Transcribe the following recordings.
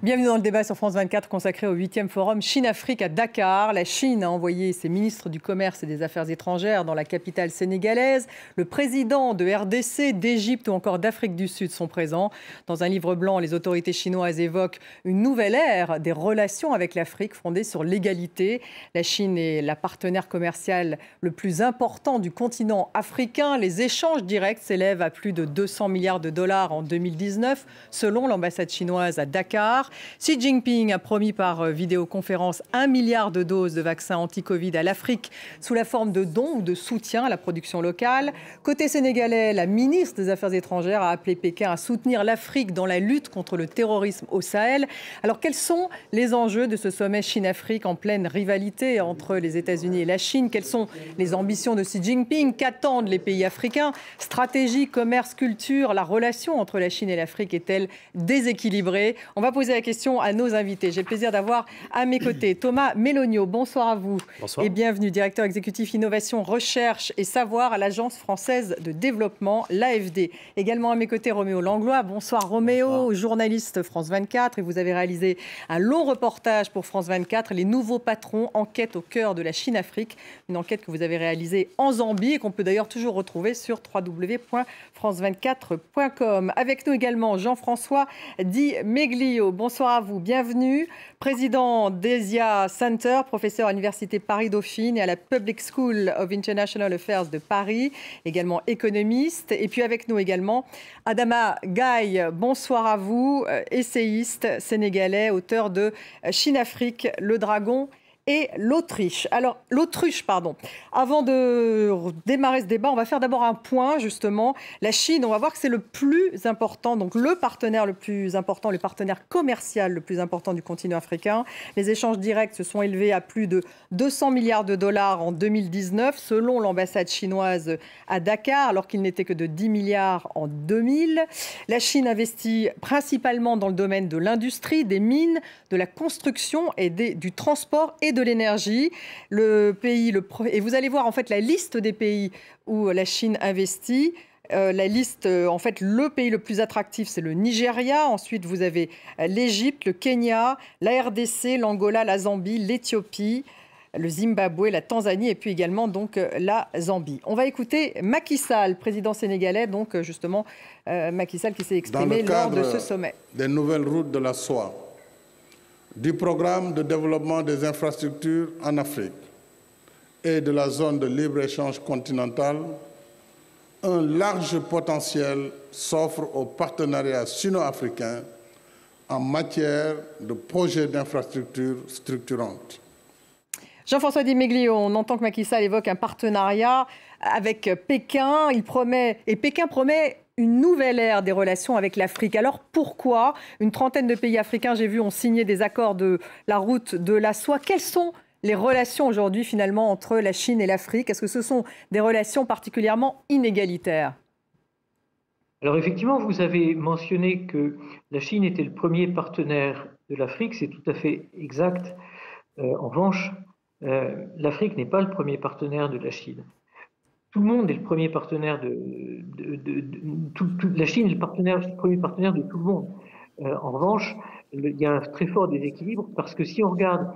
Bienvenue dans le débat sur France 24 consacré au 8e forum Chine-Afrique à Dakar. La Chine a envoyé ses ministres du Commerce et des Affaires étrangères dans la capitale sénégalaise. Le président de RDC, d'Égypte ou encore d'Afrique du Sud sont présents. Dans un livre blanc, les autorités chinoises évoquent une nouvelle ère des relations avec l'Afrique fondée sur l'égalité. La Chine est la partenaire commerciale le plus important du continent africain. Les échanges directs s'élèvent à plus de 200 milliards de dollars en 2019, selon l'ambassade chinoise à Dakar. Xi Jinping a promis par vidéoconférence 1 milliard de doses de vaccins anti-Covid à l'Afrique sous la forme de dons ou de soutien à la production locale. Côté sénégalais, la ministre des Affaires étrangères a appelé Pékin à soutenir l'Afrique dans la lutte contre le terrorisme au Sahel. Alors quels sont les enjeux de ce sommet Chine-Afrique en pleine rivalité entre les États-Unis et la Chine? Quelles sont les ambitions de Xi Jinping? Qu'attendent les pays africains? Stratégie, commerce, culture, la relation entre la Chine et l'Afrique est-elle déséquilibrée? On va poser la question à nos invités. J'ai le plaisir d'avoir à mes côtés Thomas Melogno. Bonsoir à vous. Bonsoir. Et bienvenue, directeur exécutif innovation, recherche et savoir à l'Agence française de développement, l'AFD. Également à mes côtés, Roméo Langlois. Bonsoir Roméo, bonsoir. Journaliste France 24. Et vous avez réalisé un long reportage pour France 24, Les nouveaux patrons, enquête au cœur de la Chine-Afrique. Une enquête que vous avez réalisée en Zambie et qu'on peut d'ailleurs toujours retrouver sur www.france24.com. Avec nous également Jean-François Di Meglio. Bonsoir à vous, bienvenue. Président d'Asia Center, professeur à l'Université Paris-Dauphine et à la Public School of International Affairs de Paris, également économiste. Et puis avec nous également Adama Gaye, bonsoir à vous, essayiste sénégalais, auteur de Chine-Afrique, le dragon et l'autruche. Avant de démarrer ce débat, on va faire d'abord un point, justement. La Chine, on va voir que c'est le plus important, donc le partenaire le plus important, le partenaire commercial le plus important du continent africain. Les échanges directs se sont élevés à plus de 200 milliards de dollars en 2019, selon l'ambassade chinoise à Dakar, alors qu'il n'était que de 10 milliards en 2000. La Chine investit principalement dans le domaine de l'industrie, des mines, de la construction et du transport et de l'énergie. Et vous allez voir en fait la liste des pays où la Chine investit. La liste, en fait, le pays le plus attractif, c'est le Nigeria. Ensuite, vous avez l'Égypte, le Kenya, la RDC, l'Angola, la Zambie, l'Éthiopie, le Zimbabwe, la Tanzanie et puis également donc la Zambie. On va écouter Macky Sall, président sénégalais, donc justement Macky Sall qui s'est exprimé lors de ce sommet. Des nouvelles routes de la soie, du programme de développement des infrastructures en Afrique et de la zone de libre-échange continentale, un large potentiel s'offre aux partenariats sino-africains en matière de projets d'infrastructures structurantes. Jean-François Di Meglio, on entend que Macky Sall évoque un partenariat avec Pékin. Pékin promet une nouvelle ère des relations avec l'Afrique. Alors pourquoi une trentaine de pays africains, j'ai vu, ont signé des accords de la route de la soie? Quelles sont les relations aujourd'hui finalement entre la Chine et l'Afrique? Est-ce que ce sont des relations particulièrement inégalitaires? Alors effectivement, vous avez mentionné que la Chine était le premier partenaire de l'Afrique, c'est tout à fait exact. En revanche, l'Afrique n'est pas le premier partenaire de la Chine. Tout le monde est le premier partenaire la Chine est le premier partenaire de tout le monde. En revanche, il y a un très fort déséquilibre parce que si on regarde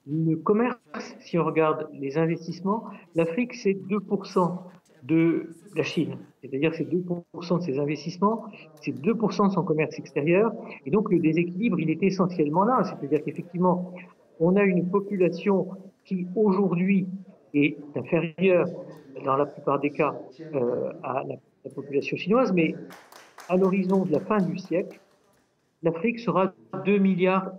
le commerce, si on regarde les investissements, l'Afrique c'est 2% de la Chine. C'est-à-dire que c'est 2% de ses investissements, c'est 2% de son commerce extérieur. Et donc le déséquilibre, il est essentiellement là. C'est-à-dire qu'effectivement, on a une population qui aujourd'hui est inférieure dans la plupart des cas à la population chinoise, mais à l'horizon de la fin du siècle, l'Afrique sera 2,5 milliards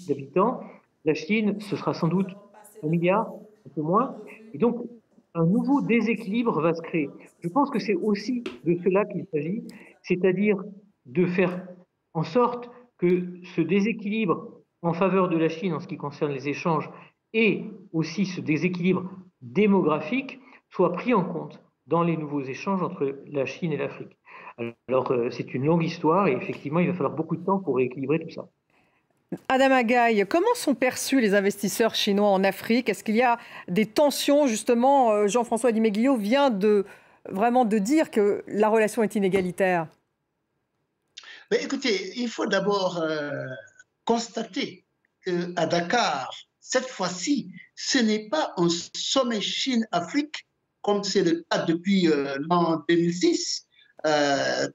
d'habitants. La Chine, ce sera sans doute 1 milliard, un peu moins. Et donc, un nouveau déséquilibre va se créer. Je pense que c'est aussi de cela qu'il s'agit, c'est-à-dire de faire en sorte que ce déséquilibre en faveur de la Chine en ce qui concerne les échanges et aussi ce déséquilibre démographique soit pris en compte dans les nouveaux échanges entre la Chine et l'Afrique. Alors, c'est une longue histoire et effectivement, il va falloir beaucoup de temps pour rééquilibrer tout ça. Adama Gaye, comment sont perçus les investisseurs chinois en Afrique? Est-ce qu'il y a des tensions? Justement, Jean-François Di Meglio vient vraiment de dire que la relation est inégalitaire. Mais écoutez, il faut d'abord constater qu'à Dakar, cette fois-ci, ce n'est pas un sommet Chine-Afrique, comme c'est le cas depuis l'an 2006,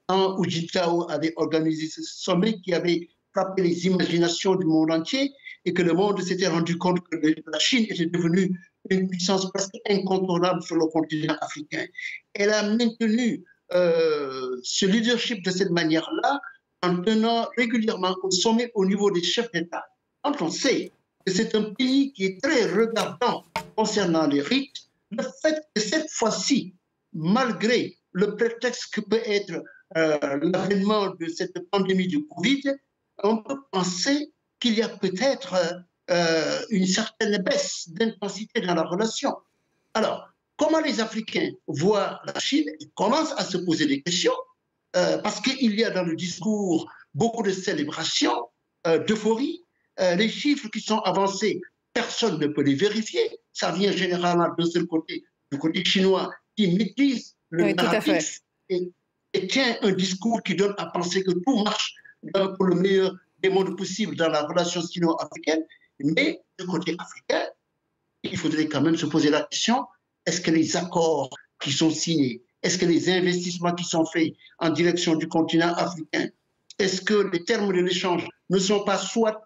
quand Hu Jintao avait organisé ce sommet qui avait frappé les imaginations du monde entier et que le monde s'était rendu compte que la Chine était devenue une puissance presque incontournable sur le continent africain. Elle a maintenu ce leadership de cette manière-là en tenant régulièrement au sommet au niveau des chefs d'État. Quand on sait que c'est un pays qui est très regardant concernant les rites, le fait que cette fois-ci, malgré le prétexte que peut être l'avènement de cette pandémie du Covid, on peut penser qu'il y a peut-être une certaine baisse d'intensité dans la relation. Alors, comment les Africains voient la Chine? Ils commencent à se poser des questions, parce qu'il y a dans le discours beaucoup de célébrations, d'euphorie. Les chiffres qui sont avancés, personne ne peut les vérifier. Ça vient généralement d'un seul côté, du côté chinois, qui maîtrise le narratif et tient un discours qui donne à penser que tout marche pour le meilleur des mondes possibles dans la relation sino-africaine. Mais du côté africain, il faudrait quand même se poser la question, est-ce que les accords qui sont signés, est-ce que les investissements qui sont faits en direction du continent africain, est-ce que les termes de l'échange ne sont pas soit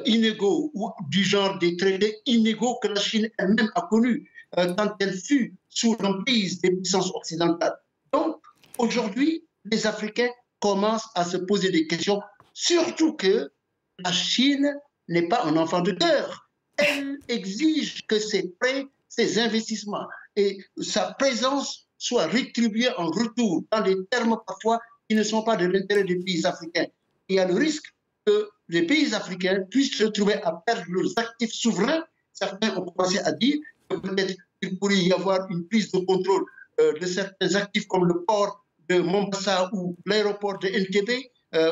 inégaux ou du genre des traités inégaux que la Chine elle-même a connus quand elle fut sous l'emprise des puissances occidentales? Donc, aujourd'hui, les Africains commencent à se poser des questions, surtout que la Chine n'est pas un enfant de cœur. Elle exige que ses prêts, ses investissements et sa présence soient rétribués en retour dans des termes parfois qui ne sont pas de l'intérêt des pays africains. Il y a le risque que les pays africains puissent se trouver à perdre leurs actifs souverains. Certains ont commencé à dire que peut-être qu'il pourrait y avoir une prise de contrôle de certains actifs comme le port de Mombasa ou l'aéroport de Entebbe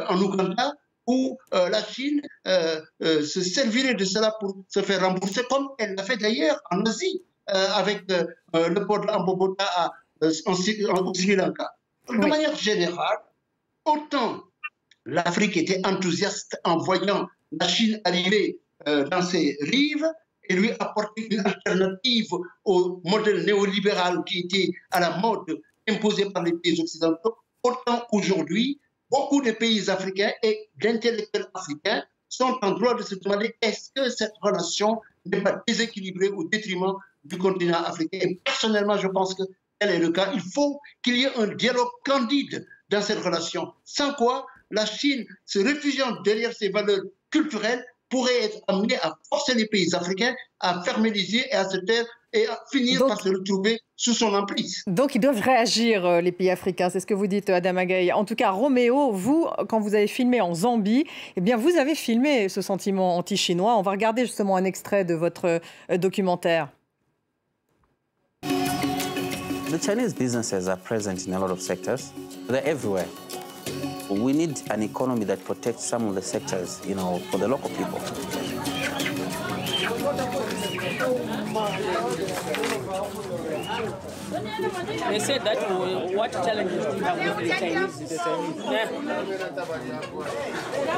en Ouganda, où la Chine se servirait de cela pour se faire rembourser, comme elle l'a fait d'ailleurs en Asie, avec le port d'Ambobota au Sri Lanka. De manière générale, autant l'Afrique était enthousiaste en voyant la Chine arriver dans ses rives et lui apporter une alternative au modèle néolibéral qui était à la mode imposé par les pays occidentaux, autant aujourd'hui, beaucoup de pays africains et d'intellectuels africains sont en droit de se demander est-ce que cette relation n'est pas déséquilibrée au détriment du continent africain. Et personnellement, je pense que tel est le cas. Il faut qu'il y ait un dialogue candide dans cette relation, sans quoi la Chine, se réfugiant derrière ses valeurs culturelles, pourrait être amenée à forcer les pays africains à fermer les yeux et à se taire et à finir par se retrouver sous son emprise. Donc ils doivent réagir, les pays africains, c'est ce que vous dites, Adama Gaye. En tout cas, Roméo, vous, quand vous avez filmé en Zambie, eh bien, vous avez filmé ce sentiment anti-chinois. On va regarder justement un extrait de votre documentaire. The Chinese businesses are present in a lot of sectors. They're everywhere. We need an economy that protects some of the sectors, you know, for the local people. They said that what challenges do you have with the Chinese? Yeah.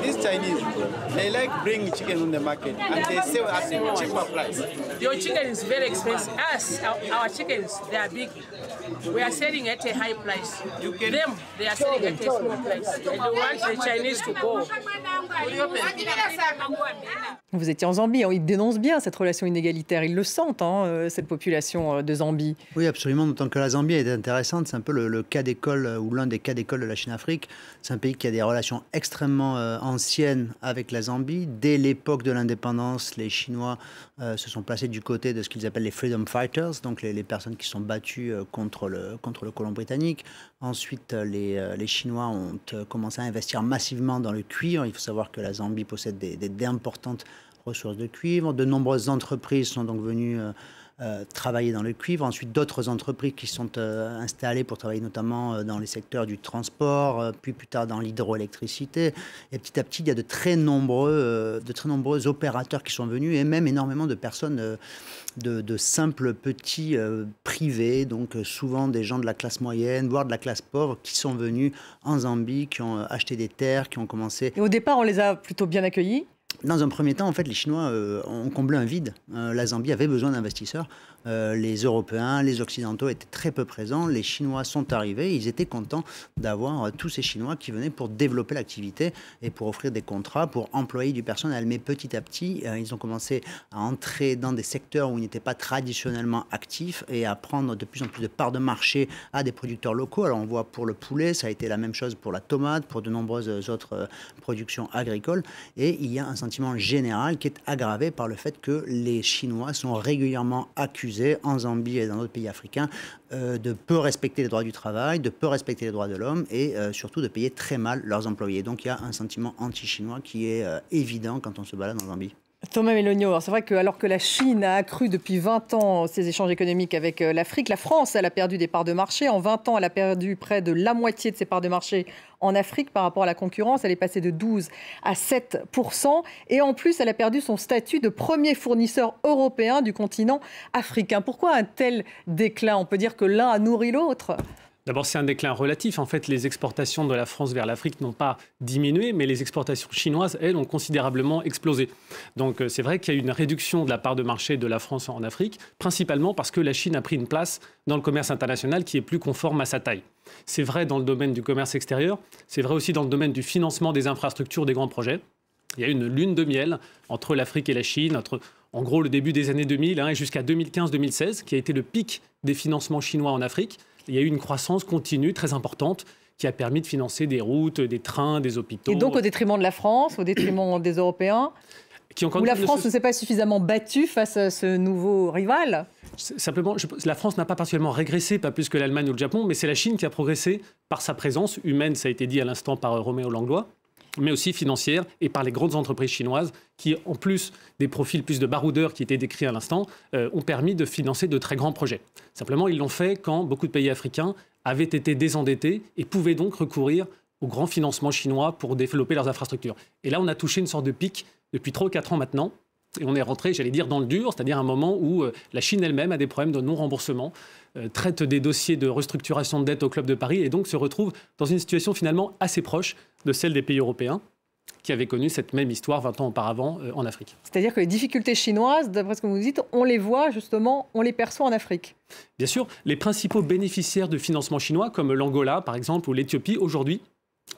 These Chinese, they like bringing chicken on the market and they sell at a cheaper price. Your chicken is very expensive. Us, our chickens, they are big. We are selling at a high price. Them, they are selling at a small price. And they want the Chinese to go. Vous étiez en Zambie, ils dénoncent bien cette relation inégalitaire, ils le sentent, cette population de Zambie. Oui, absolument, d'autant que la Zambie est intéressante, c'est un peu le cas d'école, ou l'un des cas d'école de la Chine-Afrique. C'est un pays qui a des relations extrêmement anciennes avec la Zambie. Dès l'époque de l'indépendance, les Chinois se sont placés du côté de ce qu'ils appellent les freedom fighters, donc les personnes qui sont battues contre le colon britannique. Ensuite, les Chinois ont commencé à investir massivement dans le cuivre. Il faut savoir que la Zambie possède d'importantes ressources de cuivre. De nombreuses entreprises sont donc venues travailler dans le cuivre. Ensuite, d'autres entreprises qui sont installées pour travailler notamment dans les secteurs du transport, puis plus tard dans l'hydroélectricité. Et petit à petit, il y a de très nombreux opérateurs qui sont venus et même énormément de personnes de simples petits privés, donc souvent des gens de la classe moyenne, voire de la classe pauvre, qui sont venus en Zambie, qui ont acheté des terres, qui ont commencé... Et au départ, on les a plutôt bien accueillis. Dans un premier temps, en fait, les Chinois ont comblé un vide. La Zambie avait besoin d'investisseurs. Les Européens, les Occidentaux étaient très peu présents. Les Chinois sont arrivés. Ils étaient contents d'avoir tous ces Chinois qui venaient pour développer l'activité et pour offrir des contrats, pour employer du personnel. Mais petit à petit, ils ont commencé à entrer dans des secteurs où ils n'étaient pas traditionnellement actifs et à prendre de plus en plus de parts de marché à des producteurs locaux. Alors on voit pour le poulet, ça a été la même chose pour la tomate, pour de nombreuses autres productions agricoles. Et il y a un sentiment général qui est aggravé par le fait que les Chinois sont régulièrement accusés en Zambie et dans d'autres pays africains de peu respecter les droits du travail, de peu respecter les droits de l'homme et surtout de payer très mal leurs employés. Donc il y a un sentiment anti-chinois qui est évident quand on se balade en Zambie. Thomas Melogno, c'est vrai que alors que la Chine a accru depuis 20 ans ses échanges économiques avec l'Afrique, la France, elle a perdu des parts de marché. En 20 ans, elle a perdu près de la moitié de ses parts de marché en Afrique par rapport à la concurrence. Elle est passée de 12 à 7%. Et en plus, elle a perdu son statut de premier fournisseur européen du continent africain. Pourquoi un tel déclin? On peut dire que l'un a nourri l'autre. D'abord, c'est un déclin relatif. En fait, les exportations de la France vers l'Afrique n'ont pas diminué, mais les exportations chinoises, elles, ont considérablement explosé. Donc, c'est vrai qu'il y a eu une réduction de la part de marché de la France en Afrique, principalement parce que la Chine a pris une place dans le commerce international qui est plus conforme à sa taille. C'est vrai dans le domaine du commerce extérieur, c'est vrai aussi dans le domaine du financement des infrastructures, des grands projets. Il y a une lune de miel entre l'Afrique et la Chine, entre, en gros, le début des années 2000 et jusqu'à 2015-2016, qui a été le pic des financements chinois en Afrique. Il y a eu une croissance continue très importante qui a permis de financer des routes, des trains, des hôpitaux. Et donc au détriment de la France, au détriment des Européens, où la France ne s'est pas suffisamment battue face à ce nouveau rival. Simplement, la France n'a pas particulièrement régressé, pas plus que l'Allemagne ou le Japon, mais c'est la Chine qui a progressé par sa présence humaine, ça a été dit à l'instant par Roméo Langlois, mais aussi financière et par les grandes entreprises chinoises qui, en plus des profils plus de baroudeurs qui étaient décrits à l'instant, ont permis de financer de très grands projets. Simplement, ils l'ont fait quand beaucoup de pays africains avaient été désendettés et pouvaient donc recourir au grand financement chinois pour développer leurs infrastructures. Et là, on a touché une sorte de pic depuis 3 ou 4 ans maintenant. Et on est rentré, j'allais dire, dans le dur, c'est-à-dire un moment où la Chine elle-même a des problèmes de non-remboursement, traite des dossiers de restructuration de dette au Club de Paris et donc se retrouve dans une situation finalement assez proche de celle des pays européens qui avaient connu cette même histoire 20 ans auparavant en Afrique. C'est-à-dire que les difficultés chinoises, d'après ce que vous dites, on les voit justement, on les perçoit en Afrique. Bien sûr, les principaux bénéficiaires de financement chinois, comme l'Angola par exemple ou l'Éthiopie, aujourd'hui,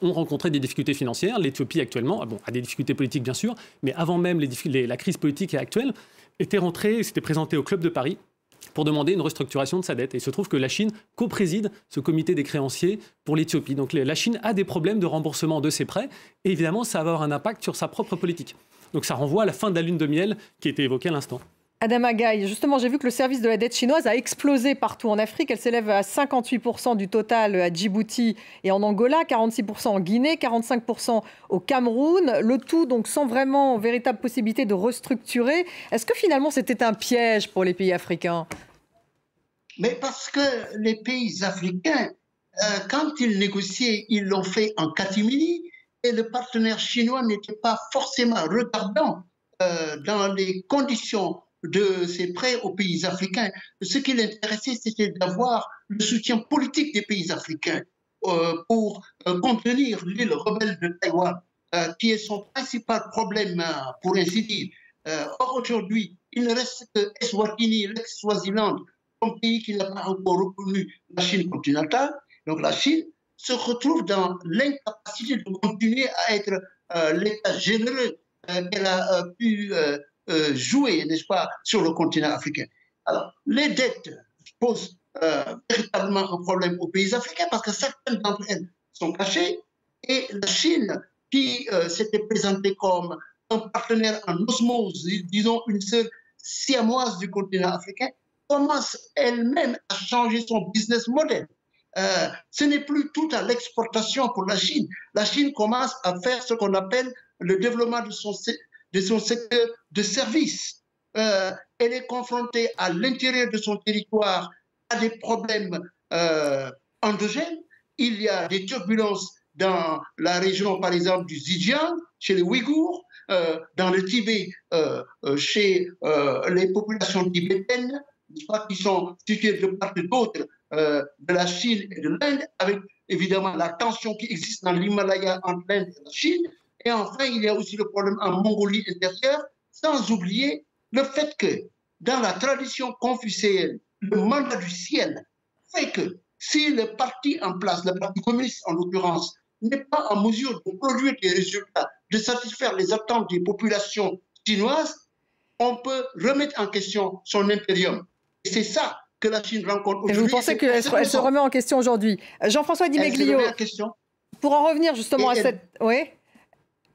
ont rencontré des difficultés financières. L'Éthiopie actuellement a des difficultés politiques bien sûr, mais avant même la crise politique actuelle, s'était présentée au Club de Paris pour demander une restructuration de sa dette. Et il se trouve que la Chine co-préside ce comité des créanciers pour l'Éthiopie. Donc la Chine a des problèmes de remboursement de ses prêts et évidemment ça va avoir un impact sur sa propre politique. Donc ça renvoie à la fin de la lune de miel qui a été évoquée à l'instant. Adama Gaye, justement, j'ai vu que le service de la dette chinoise a explosé partout en Afrique. Elle s'élève à 58% du total à Djibouti et en Angola, 46% en Guinée, 45% au Cameroun. Le tout, donc, sans vraiment véritable possibilité de restructurer. Est-ce que finalement, c'était un piège pour les pays africains? Mais parce que les pays africains, quand ils négociaient, ils l'ont fait en catimini et le partenaire chinois n'était pas forcément regardant dans les conditions de ces prêts aux pays africains. Ce qui l'intéressait, c'était d'avoir le soutien politique des pays africains pour contenir l'île rebelle de Taïwan, qui est son principal problème, pour ainsi dire. Or, aujourd'hui, il ne reste que Eswatini, l'ex-Swaziland, comme pays qui n'a pas encore reconnu la Chine continentale. Donc la Chine se retrouve dans l'incapacité de continuer à être l'État généreux qu'elle a pu jouer, n'est-ce pas, sur le continent africain. Alors, les dettes posent véritablement un problème aux pays africains parce que certaines d'entre elles sont cachées et la Chine, qui s'était présentée comme un partenaire en osmose, disons une seule siamoise du continent africain, commence elle-même à changer son business model. Ce n'est plus tout à l'exportation pour la Chine. La Chine commence à faire ce qu'on appelle le développement de son secteur de services. elle est confrontée à l'intérieur de son territoire à des problèmes endogènes. Il y a des turbulences dans la région, par exemple, du Xinjiang, chez les Ouïghours, dans le Tibet, chez les populations tibétaines, qui sont situées de part et d'autre de la Chine et de l'Inde, avec évidemment la tension qui existe dans l'Himalaya entre l'Inde et la Chine. Et enfin, il y a aussi le problème en Mongolie intérieure, sans oublier le fait que dans la tradition confucéenne, le mandat du ciel fait que si le parti en place, le parti communiste en l'occurrence, n'est pas en mesure de produire des résultats, de satisfaire les attentes des populations chinoises, on peut remettre en question son impérium. Et c'est ça que la Chine rencontre aujourd'hui. Et vous pensez qu'elle se remet en question aujourd'hui? Jean-François Di Meglio, pour en revenir justement à cette... Oui.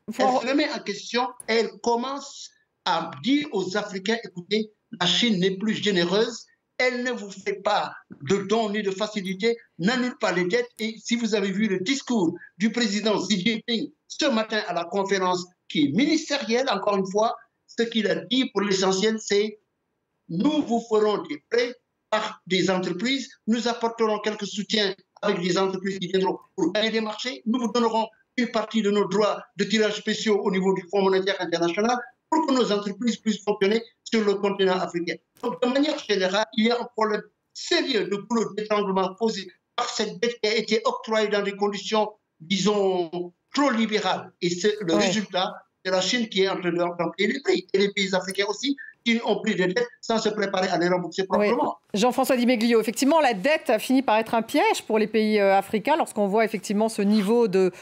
Elle se remet en question, elle commence à dire aux Africains, écoutez, la Chine n'est plus généreuse, elle ne vous fait pas de dons ni de facilités, n'annule pas les dettes. Et si vous avez vu le discours du président Xi Jinping ce matin à la conférence qui est ministérielle, encore une fois, ce qu'il a dit pour l'essentiel, c'est nous vous ferons des prêts par des entreprises, nous apporterons quelques soutiens avec des entreprises qui viendront pour gagner des marchés, nous vous donnerons une partie de nos droits de tirage spéciaux au niveau du Fonds monétaire international pour que nos entreprises puissent fonctionner sur le continent africain. Donc, de manière générale, il y a un problème sérieux de goulot d'étranglement posé par cette dette qui a été octroyée dans des conditions, disons, trop libérales. Et c'est le résultat de la Chine qui est en train de remplir les prix. Et les pays africains aussi, qui ont pris des dettes sans se préparer à les rembourser proprement. Oui. Jean-François Di Meglio, effectivement, la dette a fini par être un piège pour les pays africains lorsqu'on voit effectivement ce niveau de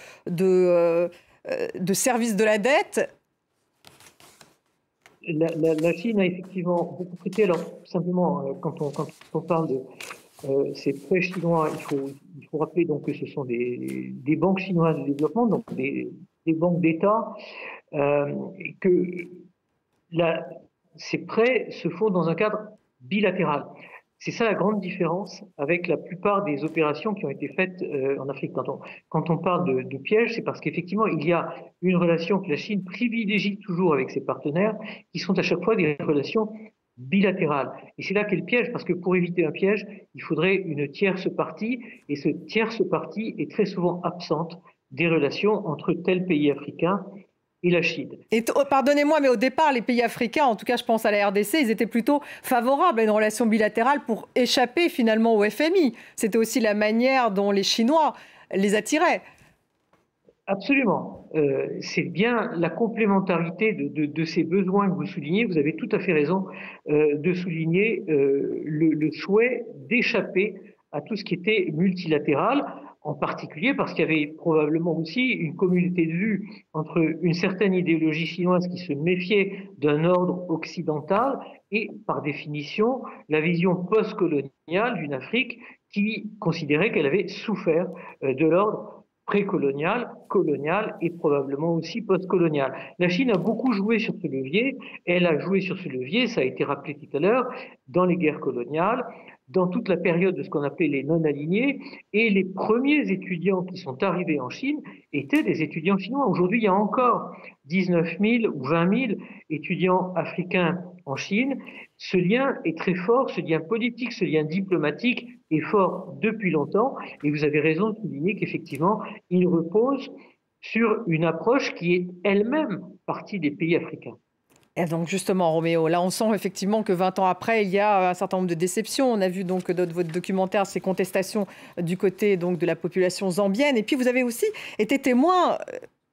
service de la dette. La Chine a effectivement beaucoup prêté. Alors, simplement, quand on parle de ces prêts chinois, il faut rappeler donc que ce sont des banques chinoises de développement, donc des banques d'État, et que ces prêts se font dans un cadre bilatéral. C'est ça la grande différence avec la plupart des opérations qui ont été faites en Afrique. Quand on parle de piège, c'est parce qu'effectivement, il y a une relation que la Chine privilégie toujours avec ses partenaires, qui sont à chaque fois des relations bilatérales. Et c'est là qu'est le piège, parce que pour éviter un piège, il faudrait une tierce partie, et cette tierce partie est très souvent absente des relations entre tel pays africain et la Chine. Et pardonnez-moi, mais au départ, les pays africains, en tout cas je pense à la RDC, ils étaient plutôt favorables à une relation bilatérale pour échapper finalement au FMI. C'était aussi la manière dont les Chinois les attiraient. Absolument. C'est bien la complémentarité de ces besoins que vous soulignez. Vous avez tout à fait raison de souligner le souhait d'échapper à tout ce qui était multilatéral, en particulier parce qu'il y avait probablement aussi une communauté de vues entre une certaine idéologie chinoise qui se méfiait d'un ordre occidental et, par définition, la vision post-coloniale d'une Afrique qui considérait qu'elle avait souffert de l'ordre précolonial, colonial et probablement aussi post-colonial. La Chine a beaucoup joué sur ce levier. Elle a joué sur ce levier, ça a été rappelé tout à l'heure, dans les guerres coloniales, dans toute la période de ce qu'on appelait les non-alignés, et les premiers étudiants qui sont arrivés en Chine étaient des étudiants chinois. Aujourd'hui, il y a encore 19 000 ou 20 000 étudiants africains en Chine. Ce lien est très fort, ce lien politique, ce lien diplomatique est fort depuis longtemps, et vous avez raison de souligner qu'effectivement, il repose sur une approche qui est elle-même partie des pays africains. Et donc justement, Roméo, là on sent effectivement que 20 ans après, il y a un certain nombre de déceptions. On a vu donc dans votre documentaire ces contestations du côté donc de la population zambienne. Et puis vous avez aussi été témoin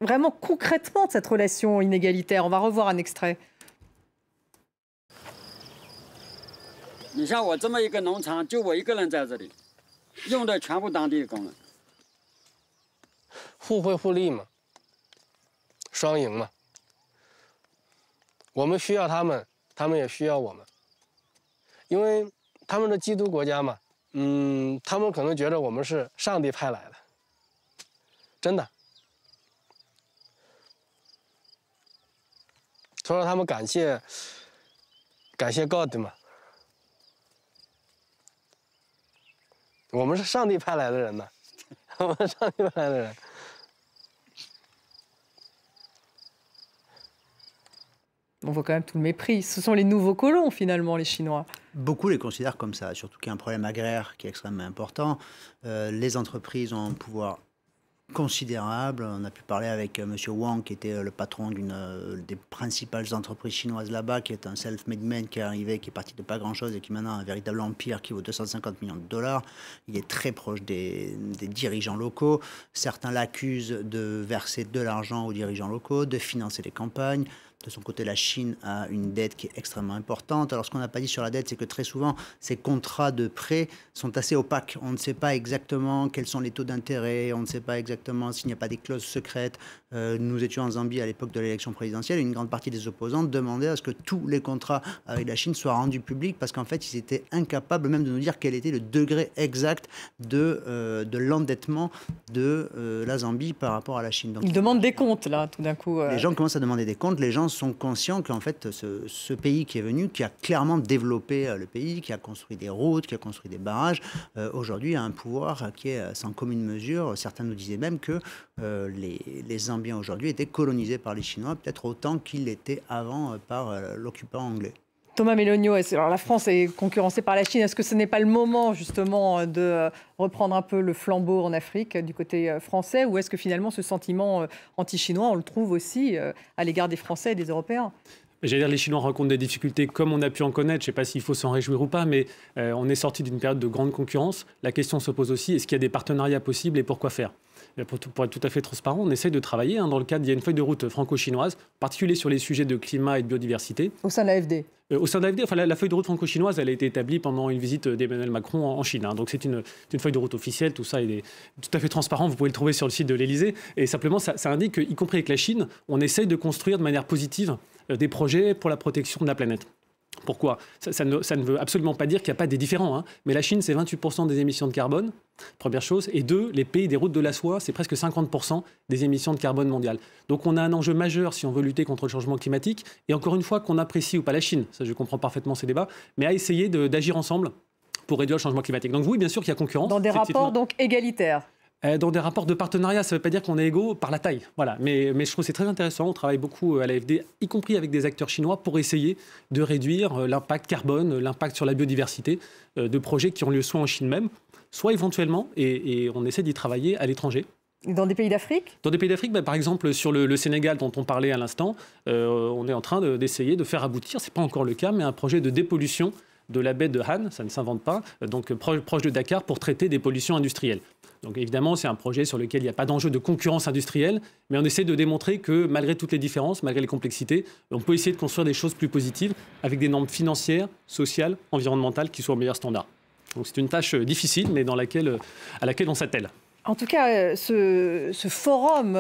vraiment concrètement de cette relation inégalitaire. On va revoir un extrait. 你像我这么一个农场，就我一个人在这里，用的全部当地工人，互惠互利嘛，双赢嘛。我们需要他们，他们也需要我们，因为他们的基督国家嘛，他们可能觉得我们是上帝派来的，真的。所以说他们感谢 God 嘛。 我们是上帝派来的人呢，我们是上帝派来的人。On voit quand même tout le mépris. Ce sont les nouveaux colons, finalement, les Chinois. Beaucoup les considèrent comme ça, surtout qu'il y a un problème agraire qui est extrêmement important. Les entreprises ont un pouvoir considérable. On a pu parler avec M. Wang, qui était le patron d'une des principales entreprises chinoises là-bas, qui est un self-made man qui est arrivé, qui est parti de pas grand-chose et qui maintenant a un véritable empire qui vaut 250 millions de dollars. Il est très proche des dirigeants locaux. Certains l'accusent de verser de l'argent aux dirigeants locaux, de financer les campagnes. De son côté, la Chine a une dette qui est extrêmement importante. Alors, ce qu'on n'a pas dit sur la dette, c'est que très souvent, ces contrats de prêt sont assez opaques. On ne sait pas exactement quels sont les taux d'intérêt, on ne sait pas exactement s'il n'y a pas des clauses secrètes. Nous étions en Zambie à l'époque de l'élection présidentielle. Une grande partie des opposants demandaient à ce que tous les contrats avec la Chine soient rendus publics parce qu'en fait, ils étaient incapables même de nous dire quel était le degré exact de l'endettement de la Zambie par rapport à la Chine. Donc, ils demandent des comptes, là, tout d'un coup. Les gens commencent à demander des comptes. Les gens sont conscients qu'en fait, ce pays qui est venu, qui a clairement développé le pays, qui a construit des routes, qui a construit des barrages, aujourd'hui a un pouvoir qui est sans commune mesure. Certains nous disaient même que les Zambiens aujourd'hui étaient colonisés par les Chinois, peut-être autant qu'ils l'étaient avant par l'occupant anglais. Thomas Melogno, alors la France est concurrencée par la Chine. Est-ce que ce n'est pas le moment justement de reprendre un peu le flambeau en Afrique du côté français, ou est-ce que finalement ce sentiment anti-chinois, on le trouve aussi à l'égard des Français et des Européens ? J'allais dire, les Chinois rencontrent des difficultés comme on a pu en connaître. Je ne sais pas s'il faut s'en réjouir ou pas, mais on est sorti d'une période de grande concurrence. La question se pose aussi, est-ce qu'il y a des partenariats possibles et pourquoi faire ? Pour être tout à fait transparent, on essaie de travailler dans le cadre, il y a une feuille de route franco-chinoise, en particulier sur les sujets de climat et de biodiversité. Au sein de l'AFD Au sein de l'AFD, enfin, la feuille de route franco-chinoise, elle a été établie pendant une visite d'Emmanuel Macron en Chine. Donc c'est une feuille de route officielle, tout ça est tout à fait transparent, vous pouvez le trouver sur le site de l'Élysée. Et simplement, ça indique qu'y compris avec la Chine, on essaye de construire de manière positive des projets pour la protection de la planète. Pourquoi ? Ça ne veut absolument pas dire qu'il n'y a pas des différends, mais la Chine, c'est 28% des émissions de carbone, première chose. Et deux, les pays des routes de la soie, c'est presque 50% des émissions de carbone mondiales. Donc on a un enjeu majeur si on veut lutter contre le changement climatique. Et encore une fois, qu'on apprécie ou pas la Chine, ça je comprends parfaitement ces débats, mais à essayer d'agir ensemble pour réduire le changement climatique. Donc oui, bien sûr qu'il y a concurrence. Dans des rapports donc égalitaires. Dans des rapports de partenariat, ça ne veut pas dire qu'on est égaux par la taille. Voilà. Mais je trouve que c'est très intéressant. On travaille beaucoup à l'AFD, y compris avec des acteurs chinois, pour essayer de réduire l'impact carbone, l'impact sur la biodiversité de projets qui ont lieu soit en Chine même, soit éventuellement, et on essaie d'y travailler à l'étranger. Dans des pays d'Afrique ? Dans des pays d'Afrique, par exemple sur le Sénégal dont on parlait à l'instant, on est en train d'essayer de faire aboutir, ce n'est pas encore le cas, mais un projet de dépollution de la baie de Han, ça ne s'invente pas, donc proche de Dakar, pour traiter des pollutions industrielles. Donc évidemment, c'est un projet sur lequel il n'y a pas d'enjeu de concurrence industrielle, mais on essaie de démontrer que malgré toutes les différences, malgré les complexités, on peut essayer de construire des choses plus positives avec des normes financières, sociales, environnementales qui soient au meilleur standard. Donc c'est une tâche difficile, mais à laquelle on s'attelle. En tout cas, ce forum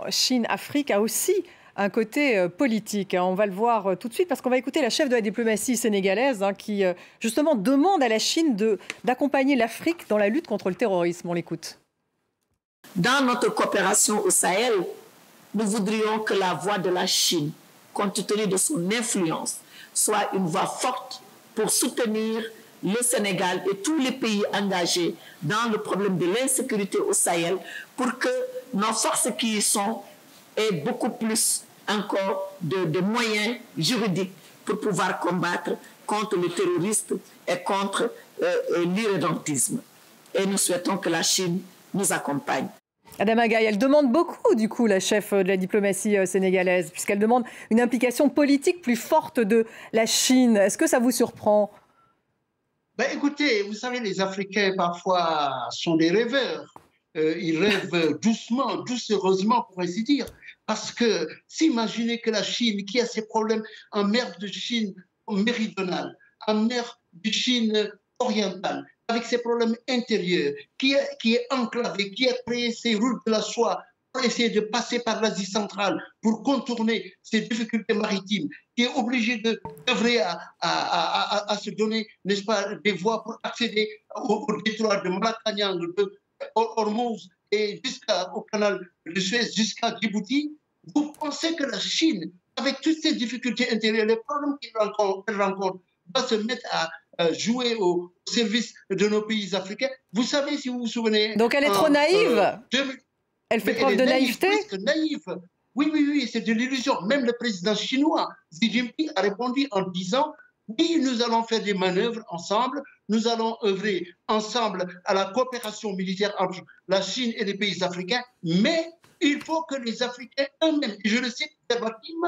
Chine-Afrique a aussi un côté politique. On va le voir tout de suite parce qu'on va écouter la chef de la diplomatie sénégalaise qui justement demande à la Chine d'accompagner l'Afrique dans la lutte contre le terrorisme. On l'écoute. Dans notre coopération au Sahel, nous voudrions que la voix de la Chine, compte tenu de son influence, soit une voix forte pour soutenir le Sénégal et tous les pays engagés dans le problème de l'insécurité au Sahel pour que nos forces qui y sont aient beaucoup plus encore de moyens juridiques pour pouvoir combattre contre le terrorisme et contre l'irrédentisme. Et nous souhaitons que la Chine nous accompagne. Adama Gaye, elle demande beaucoup, du coup, la chef de la diplomatie sénégalaise, puisqu'elle demande une implication politique plus forte de la Chine. Est-ce que ça vous surprend ? Écoutez, vous savez, les Africains, parfois, sont des rêveurs. Ils rêvent doucement, doucereusement, pour ainsi dire. Parce que s'imaginer que la Chine, qui a ses problèmes en mer de Chine méridionale, en mer de Chine orientale, avec ses problèmes intérieurs, qui est enclavée, qui a créé ses routes de la soie pour essayer de passer par l'Asie centrale, pour contourner ses difficultés maritimes, qui est obligée d'œuvrer à se donner, n'est-ce pas, des voies pour accéder au détroit de Malacagnang, de Hormuz et jusqu'au canal de Suez, jusqu'à Djibouti. Vous pensez que la Chine, avec toutes ces difficultés intérieures, les problèmes qu'elle rencontre, va se mettre à jouer au service de nos pays africains? Vous savez, si vous vous souvenez... Donc elle est trop naïve. Elle fait preuve de naïveté. Naïve. Oui, c'est de l'illusion. Même le président chinois, Xi Jinping, a répondu en disant oui, nous allons faire des manœuvres ensemble, nous allons œuvrer ensemble à la coopération militaire entre la Chine et les pays africains, mais il faut que les Africains eux-mêmes, et je le cite verbatim,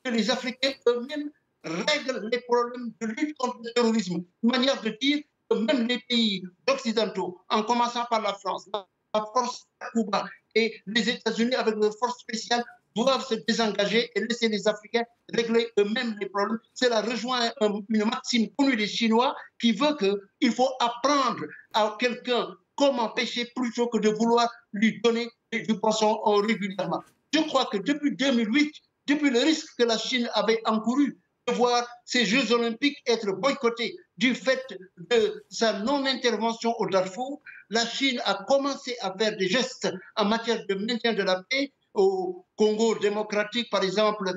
que les Africains eux-mêmes règlent les problèmes de lutte contre le terrorisme. Une manière de dire que même les pays occidentaux, en commençant par la France, la force Cuba et les États-Unis avec leurs forces spéciales, doivent se désengager et laisser les Africains régler eux-mêmes les problèmes. Cela rejoint une maxime connue des Chinois qui veut qu'il faut apprendre à quelqu'un comment pêcher plutôt que de vouloir lui donner du poisson régulièrement. Je crois que depuis 2008, depuis le risque que la Chine avait encouru de voir ces Jeux olympiques être boycottés du fait de sa non-intervention au Darfour, la Chine a commencé à faire des gestes en matière de maintien de la paix. Au Congo démocratique, par exemple,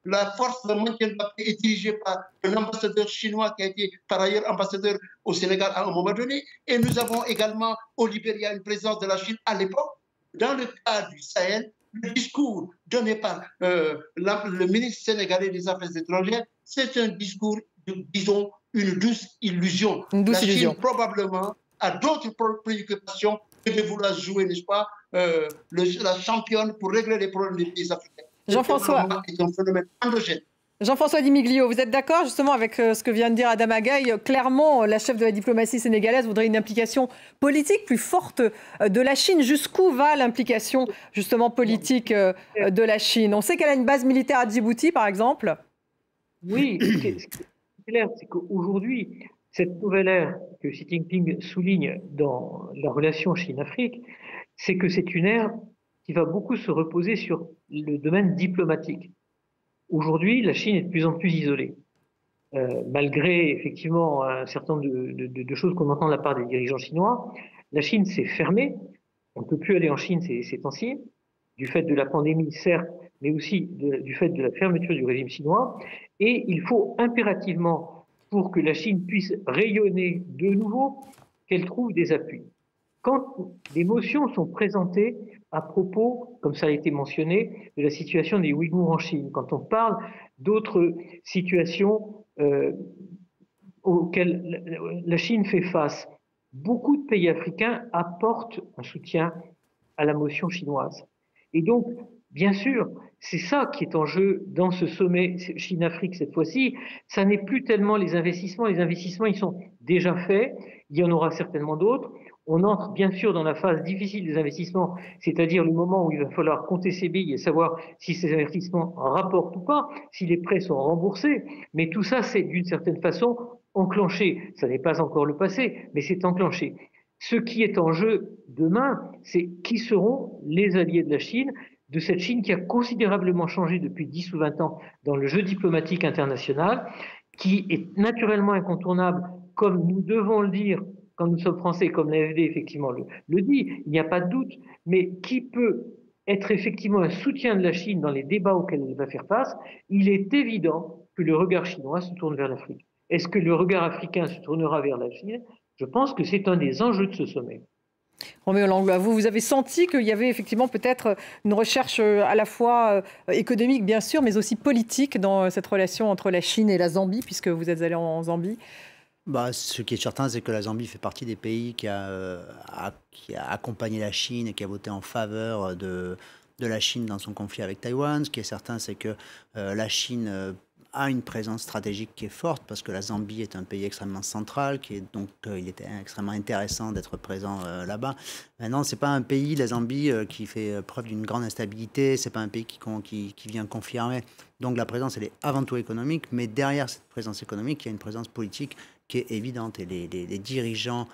la force de maintien de la paix est dirigée par un ambassadeur chinois qui a été par ailleurs ambassadeur au Sénégal à un moment donné. Et nous avons également au Libéria une présence de la Chine à l'époque. Dans le cas du Sahel, le discours donné par le ministre sénégalais des Affaires étrangères, c'est un discours, disons, une douce illusion. La Chine probablement a d'autres préoccupations que de vouloir jouer, n'est-ce pas, la championne pour régler les problèmes des pays africains. Jean-François. C'est un phénomène endogène. Jean-François Di Miglio, vous êtes d'accord justement avec ce que vient de dire Adama Gaye? Clairement, la chef de la diplomatie sénégalaise voudrait une implication politique plus forte de la Chine. Jusqu'où va l'implication justement politique de la Chine? On sait qu'elle a une base militaire à Djibouti, par exemple. Oui, ce qui est clair, c'est qu'aujourd'hui, cette nouvelle ère que Xi Jinping souligne dans la relation Chine-Afrique, c'est que c'est une ère qui va beaucoup se reposer sur le domaine diplomatique. Aujourd'hui, la Chine est de plus en plus isolée. Malgré effectivement un certain nombre de choses qu'on entend de la part des dirigeants chinois, la Chine s'est fermée. On ne peut plus aller en Chine ces temps-ci, du fait de la pandémie, certes, mais aussi du fait de la fermeture du régime chinois. Et il faut impérativement, pour que la Chine puisse rayonner de nouveau, qu'elle trouve des appuis. Quand des motions sont présentées à propos, comme ça a été mentionné, de la situation des Ouïghours en Chine, quand on parle d'autres situations auxquelles la Chine fait face, beaucoup de pays africains apportent un soutien à la motion chinoise. Et donc, bien sûr, c'est ça qui est en jeu dans ce sommet Chine-Afrique cette fois-ci. Ça n'est plus tellement les investissements. Les investissements, ils sont déjà faits. Il y en aura certainement d'autres. On entre bien sûr dans la phase difficile des investissements, c'est-à-dire le moment où il va falloir compter ses billes et savoir si ces investissements rapportent ou pas, si les prêts sont remboursés. Mais tout ça, c'est d'une certaine façon enclenché. Ça n'est pas encore le passé, mais c'est enclenché. Ce qui est en jeu demain, c'est qui seront les alliés de la Chine, de cette Chine qui a considérablement changé depuis 10 ou 20 ans dans le jeu diplomatique international, qui est naturellement incontournable, comme nous devons le dire quand nous sommes français, comme l'AFD effectivement le dit, il n'y a pas de doute, mais qui peut être effectivement un soutien de la Chine dans les débats auxquels elle va faire face? Il est évident que le regard chinois se tourne vers l'Afrique. Est-ce que le regard africain se tournera vers la Chine? Je pense que c'est un des enjeux de ce sommet. Roméo Langlois, vous avez senti qu'il y avait effectivement peut-être une recherche à la fois économique, bien sûr, mais aussi politique dans cette relation entre la Chine et la Zambie, puisque vous êtes allé en Zambie? Ce qui est certain, c'est que la Zambie fait partie des pays qui a accompagné la Chine et qui a voté en faveur de la Chine dans son conflit avec Taïwan. Ce qui est certain, c'est que la Chine a une présence stratégique qui est forte parce que la Zambie est un pays extrêmement central, donc il était extrêmement intéressant d'être présent là-bas. Maintenant, c'est pas un pays, la Zambie, qui fait preuve d'une grande instabilité. C'est pas un pays qui vient confirmer. Donc la présence, elle est avant tout économique, mais derrière cette présence économique, il y a une présence politique qui est évidente. Et les dirigeants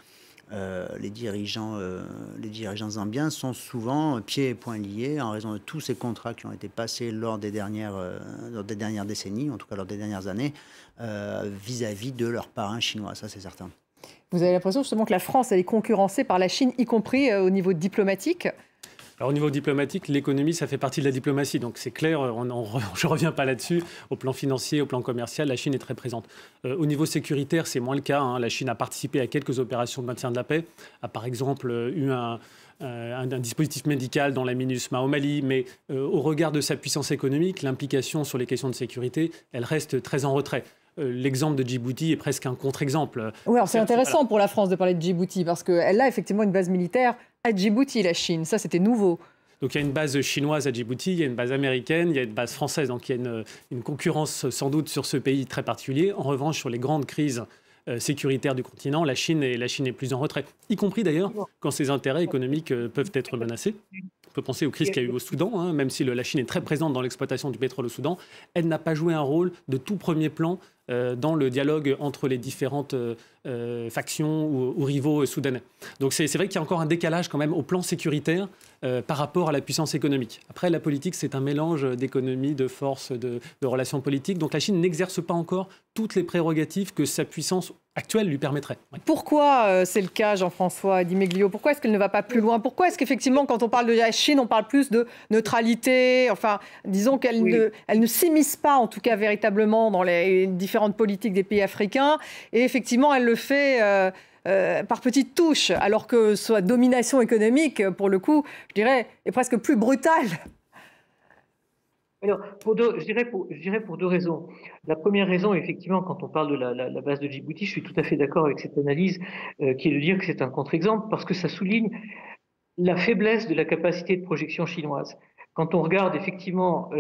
zambiens sont souvent pieds et poings liés en raison de tous ces contrats qui ont été passés lors des dernières décennies, en tout cas lors des dernières années, vis-à-vis de leurs parrains chinois, ça c'est certain. Vous avez l'impression justement que la France elle est concurrencée par la Chine, y compris au niveau diplomatique? Alors, au niveau diplomatique, l'économie, ça fait partie de la diplomatie. Donc c'est clair, je ne reviens pas là-dessus. Au plan financier, au plan commercial, la Chine est très présente. Au niveau sécuritaire, c'est moins le cas. La Chine a participé à quelques opérations de maintien de la paix, a par exemple eu un dispositif médical dans la MINUSMA au Mali, mais au regard de sa puissance économique, l'implication sur les questions de sécurité, elle reste très en retrait. L'exemple de Djibouti est presque un contre-exemple. Oui, alors c'est intéressant pour la France de parler de Djibouti, parce qu'elle a effectivement une base militaire à Djibouti, la Chine. Ça, c'était nouveau. Donc il y a une base chinoise à Djibouti, il y a une base américaine, il y a une base française. Donc il y a une concurrence sans doute sur ce pays très particulier. En revanche, sur les grandes crises sécuritaires du continent, la Chine est plus en retrait, y compris d'ailleurs quand ses intérêts économiques peuvent être menacés. On peut penser aux crises qu'il y a eu au Soudan, même si la Chine est très présente dans l'exploitation du pétrole au Soudan, elle n'a pas joué un rôle de tout premier plan dans le dialogue entre les différentes factions ou rivaux soudanais. Donc c'est vrai qu'il y a encore un décalage quand même au plan sécuritaire par rapport à la puissance économique. Après, la politique, c'est un mélange d'économie, de force, de relations politiques. Donc la Chine n'exerce pas encore toutes les prérogatives que sa puissance actuelle lui permettrait. Ouais. Pourquoi c'est le cas, Jean-François Di Meglio? Pourquoi est-ce qu'elle ne va pas plus loin? Pourquoi est-ce qu'effectivement, quand on parle de la Chine, on parle plus de neutralité? Enfin, disons qu'elle ne s'immisce pas, en tout cas véritablement, dans les différentes politiques des pays africains. Et effectivement, elle le fait par petites touches, alors que sa domination économique, pour le coup, je dirais, est presque plus brutale. Alors, je dirais pour deux raisons. La première raison, effectivement, quand on parle de la base de Djibouti, je suis tout à fait d'accord avec cette analyse qui est de dire que c'est un contre-exemple parce que ça souligne la faiblesse de la capacité de projection chinoise. Quand on regarde effectivement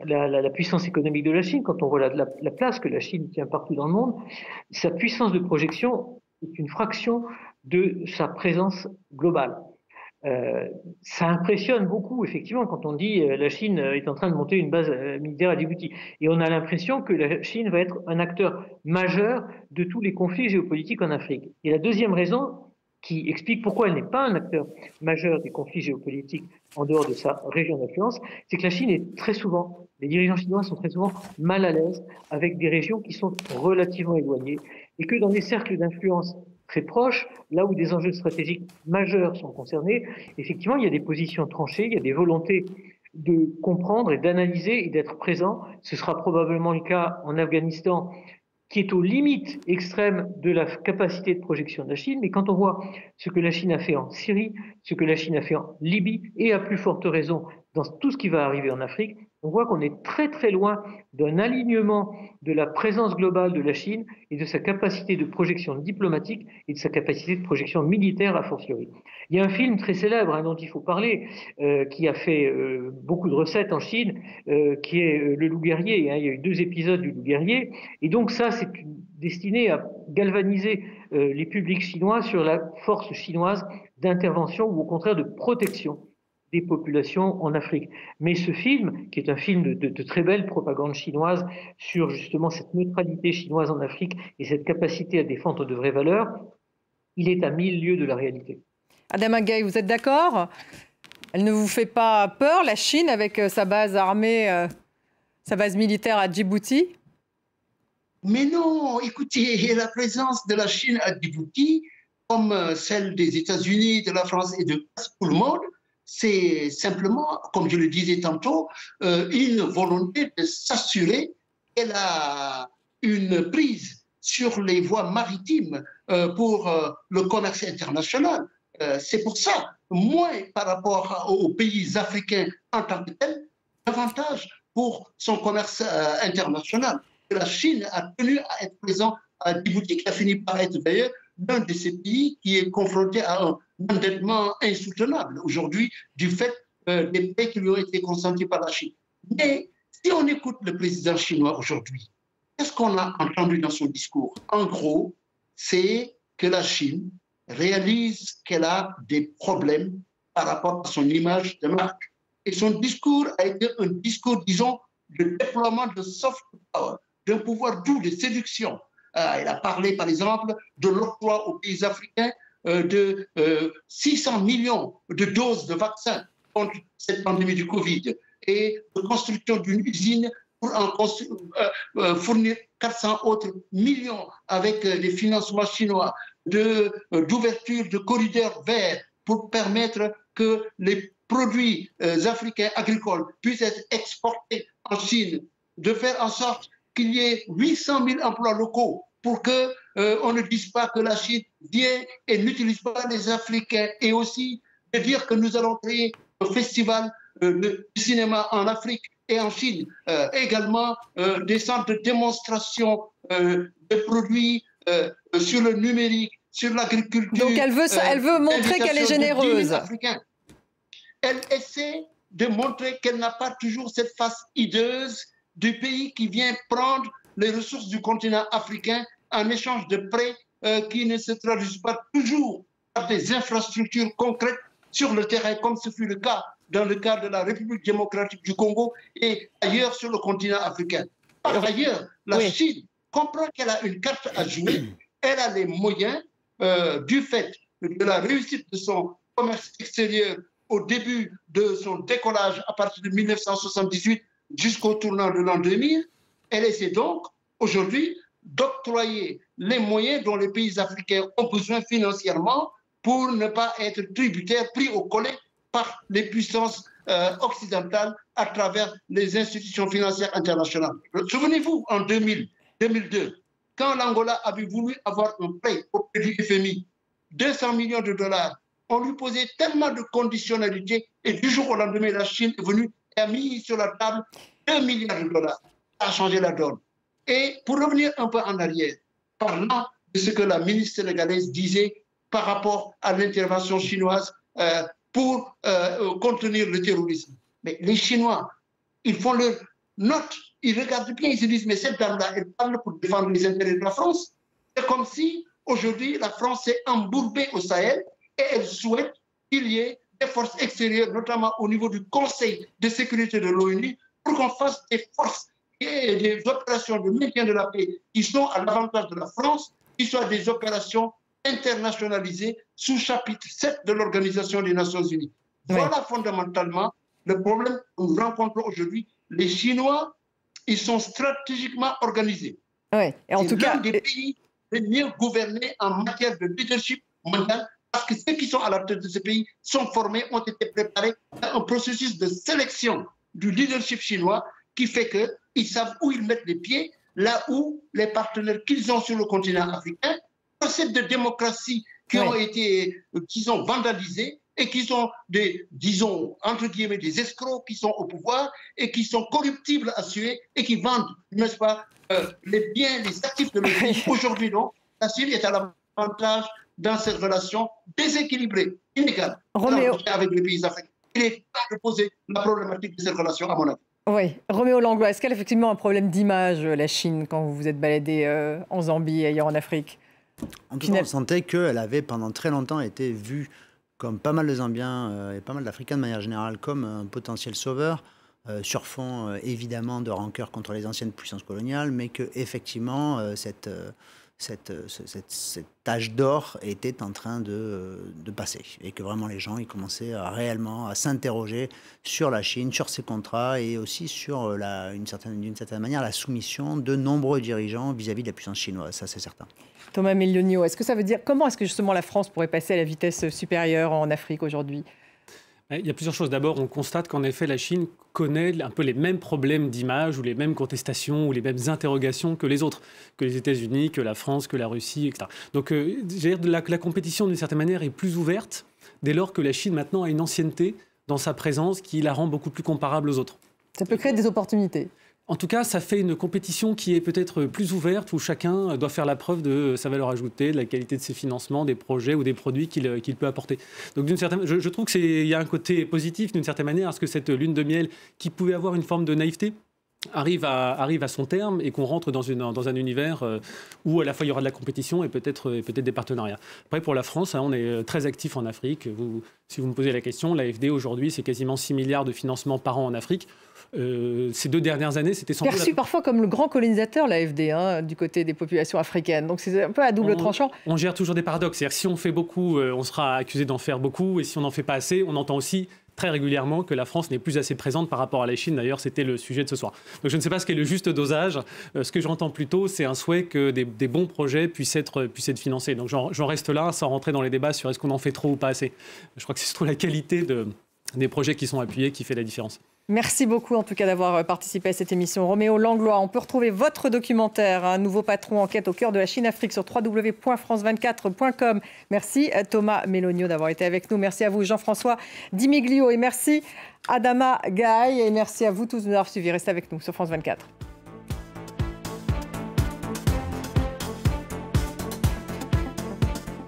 la puissance économique de la Chine, quand on voit la place que la Chine tient partout dans le monde, sa puissance de projection est une fraction de sa présence globale. Ça impressionne beaucoup, effectivement, quand on dit la Chine est en train de monter une base militaire à Djibouti. Et on a l'impression que la Chine va être un acteur majeur de tous les conflits géopolitiques en Afrique. Et la deuxième raison, qui explique pourquoi elle n'est pas un acteur majeur des conflits géopolitiques en dehors de sa région d'influence, c'est que la Chine est très souvent, les dirigeants chinois sont très souvent mal à l'aise avec des régions qui sont relativement éloignées, et que dans des cercles d'influence très proches, là où des enjeux stratégiques majeurs sont concernés, effectivement, il y a des positions tranchées, il y a des volontés de comprendre et d'analyser et d'être présent. Ce sera probablement le cas en Afghanistan, qui est aux limites extrêmes de la capacité de projection de la Chine. Mais quand on voit ce que la Chine a fait en Syrie, ce que la Chine a fait en Libye, et à plus forte raison dans tout ce qui va arriver en Afrique, on voit qu'on est très très loin d'un alignement de la présence globale de la Chine et de sa capacité de projection diplomatique et de sa capacité de projection militaire a fortiori. Il y a un film très célèbre dont il faut parler, qui a fait beaucoup de recettes en Chine, qui est Le Loup Guerrier. Il y a eu 2 épisodes du Loup Guerrier. Et donc ça, c'est destiné à galvaniser les publics chinois sur la force chinoise d'intervention ou au contraire de protection des populations en Afrique. Mais ce film, qui est un film de très belle propagande chinoise sur justement cette neutralité chinoise en Afrique et cette capacité à défendre de vraies valeurs, il est à 1000 lieues de la réalité. Adama Gaye, vous êtes d'accord? Elle ne vous fait pas peur, la Chine, avec sa base armée, sa base militaire à Djibouti? Mais non, écoutez, la présence de la Chine à Djibouti, comme celle des États-Unis, de la France et de tout le monde, c'est simplement, comme je le disais tantôt, une volonté de s'assurer qu'elle a une prise sur les voies maritimes pour le commerce international. C'est pour ça, moins par rapport aux pays africains en tant que tels, davantage pour son commerce international. La Chine a tenu à être présente à Djibouti, qui a fini par être d'ailleurs l'un de ces pays qui est confronté à un endettement insoutenable aujourd'hui du fait des prêts qui lui ont été consentis par la Chine. Mais si on écoute le président chinois aujourd'hui, qu'est-ce qu'on a entendu dans son discours? En gros, c'est que la Chine réalise qu'elle a des problèmes par rapport à son image de marque. Et son discours a été un discours, disons, de déploiement de soft power, d'un pouvoir doux de séduction. Il a parlé, par exemple, de l'octroi aux pays africains de 600 millions de doses de vaccins contre cette pandémie du Covid et de construction d'une usine pour en fournir 400 autres millions avec des financements chinois, d'ouverture de corridors verts pour permettre que les produits africains agricoles puissent être exportés en Chine, de faire en sorte qu'il y ait 800 000 emplois locaux pour que on ne dise pas que la Chine vient et n'utilise pas les Africains, et aussi de dire que nous allons créer un festival de cinéma en Afrique et en Chine, également des centres de démonstration de produits sur le numérique, sur l'agriculture. Donc elle veut montrer qu'elle est généreuse. Elle essaie de montrer qu'elle n'a pas toujours cette face hideuse du pays qui vient prendre les ressources du continent africain en échange de prêts qui ne se traduisent pas toujours par des infrastructures concrètes sur le terrain, comme ce fut le cas dans le cadre de la République démocratique du Congo et ailleurs sur le continent africain. Par ailleurs, la Chine comprend qu'elle a une carte à jouer. Elle a les moyens, du fait de la réussite de son commerce extérieur au début de son décollage à partir de 1978 jusqu'au tournant de l'an 2000. Elle essaie donc aujourd'hui d'octroyer les moyens dont les pays africains ont besoin financièrement pour ne pas être tributaires, pris au collet par les puissances occidentales à travers les institutions financières internationales. Souvenez-vous, en 2002, quand l'Angola avait voulu avoir un prêt auprès du FMI, 200 millions de dollars, on lui posait tellement de conditionnalités et du jour au lendemain, la Chine est venue et a mis sur la table 2 milliards de dollars. Ça a changé la donne. Et pour revenir un peu en arrière, parlant de ce que la ministre sénégalaise disait par rapport à l'intervention chinoise pour contenir le terrorisme. Mais les Chinois, ils font leur note, ils regardent bien, ils se disent, mais cette dame-là, elle parle pour défendre les intérêts de la France. C'est comme si, aujourd'hui, la France s'est embourbée au Sahel et elle souhaite qu'il y ait des forces extérieures, notamment au niveau du Conseil de sécurité de l'ONU, pour qu'on fasse des forces et des opérations de maintien de la paix qui sont à l'avantage de la France, qui soient des opérations internationalisées sous chapitre 7 de l'Organisation des Nations Unies. Oui. Voilà fondamentalement le problème que nous rencontrons aujourd'hui. Les Chinois, ils sont stratégiquement organisés. Oui. Et en tout cas, l'un des pays les mieux gouvernés en matière de leadership mondial, parce que ceux qui sont à la tête de ce pays sont formés, ont été préparés à un processus de sélection du leadership chinois qui fait qu'ils savent où ils mettent les pieds, là où les partenaires qu'ils ont sur le continent africain, procès de démocratie qui sont vandalisés et qui sont des, disons, entre guillemets, des escrocs qui sont au pouvoir et qui sont corruptibles à suer et qui vendent, n'est-ce pas, les biens, les actifs de leur pays. Aujourd'hui, donc, la Syrie est à l'avantage dans cette relation déséquilibrée, inégale, avec les pays africains. Il est temps de poser la problématique de cette relation, à mon avis. Oui, Roméo Langlois, est-ce qu'elle a effectivement un problème d'image, la Chine, quand vous vous êtes baladé en Zambie et ailleurs en Afrique? En tout cas, on sentait qu'elle avait pendant très longtemps été vue, comme pas mal de Zambiens et pas mal d'Africains de manière générale, comme un potentiel sauveur, sur fond évidemment de rancœur contre les anciennes puissances coloniales, mais qu'effectivement, cette âge d'or était en train de passer et que vraiment les gens ils commençaient réellement à s'interroger sur la Chine, sur ses contrats et aussi sur d'une certaine manière la soumission de nombreux dirigeants vis-à-vis de la puissance chinoise, ça c'est certain. Thomas Melionio, est-ce que ça veut dire comment est-ce que justement la France pourrait passer à la vitesse supérieure en Afrique aujourd'hui? Il y a plusieurs choses. D'abord, on constate qu'en effet, la Chine connaît un peu les mêmes problèmes d'image ou les mêmes contestations ou les mêmes interrogations que les autres, que les États-Unis, que la France, que la Russie, etc. Donc, la compétition, d'une certaine manière, est plus ouverte dès lors que la Chine, maintenant, a une ancienneté dans sa présence qui la rend beaucoup plus comparable aux autres. Ça peut créer des opportunités. En tout cas, ça fait une compétition qui est peut-être plus ouverte, où chacun doit faire la preuve de sa valeur ajoutée, de la qualité de ses financements, des projets ou des produits qu'il peut apporter. Donc, je trouve qu'il y a un côté positif, d'une certaine manière, à ce que cette lune de miel, qui pouvait avoir une forme de naïveté, arrive à son terme et qu'on rentre dans un univers où à la fois il y aura de la compétition et peut-être des partenariats. Après, pour la France, on est très actif en Afrique. Si vous me posez la question, l'AFD aujourd'hui, c'est quasiment 6 milliards de financements par an en Afrique. Ces 2 dernières années, c'était sans doute... Perçu parfois comme le grand colonisateur, l'AFD, du côté des populations africaines. Donc c'est un peu à double tranchant. On gère toujours des paradoxes. C'est-à-dire que si on fait beaucoup, on sera accusé d'en faire beaucoup. Et si on n'en fait pas assez, on entend aussi très régulièrement que la France n'est plus assez présente par rapport à la Chine. D'ailleurs, c'était le sujet de ce soir. Donc je ne sais pas ce qu'est le juste dosage. Ce que j'entends plutôt, c'est un souhait que des bons projets puissent être financés. Donc j'en reste là, sans rentrer dans les débats sur est-ce qu'on en fait trop ou pas assez. Je crois que c'est surtout la qualité des projets qui sont appuyés qui fait la différence. Merci beaucoup en tout cas d'avoir participé à cette émission. Roméo Langlois, on peut retrouver votre documentaire, Un nouveau patron, enquête au cœur de la Chine-Afrique sur www.france24.com. Merci Thomas Melonio d'avoir été avec nous. Merci à vous Jean-François Di Meglio et merci Adama Gaye et merci à vous tous de nous avoir suivis. Restez avec nous sur France 24.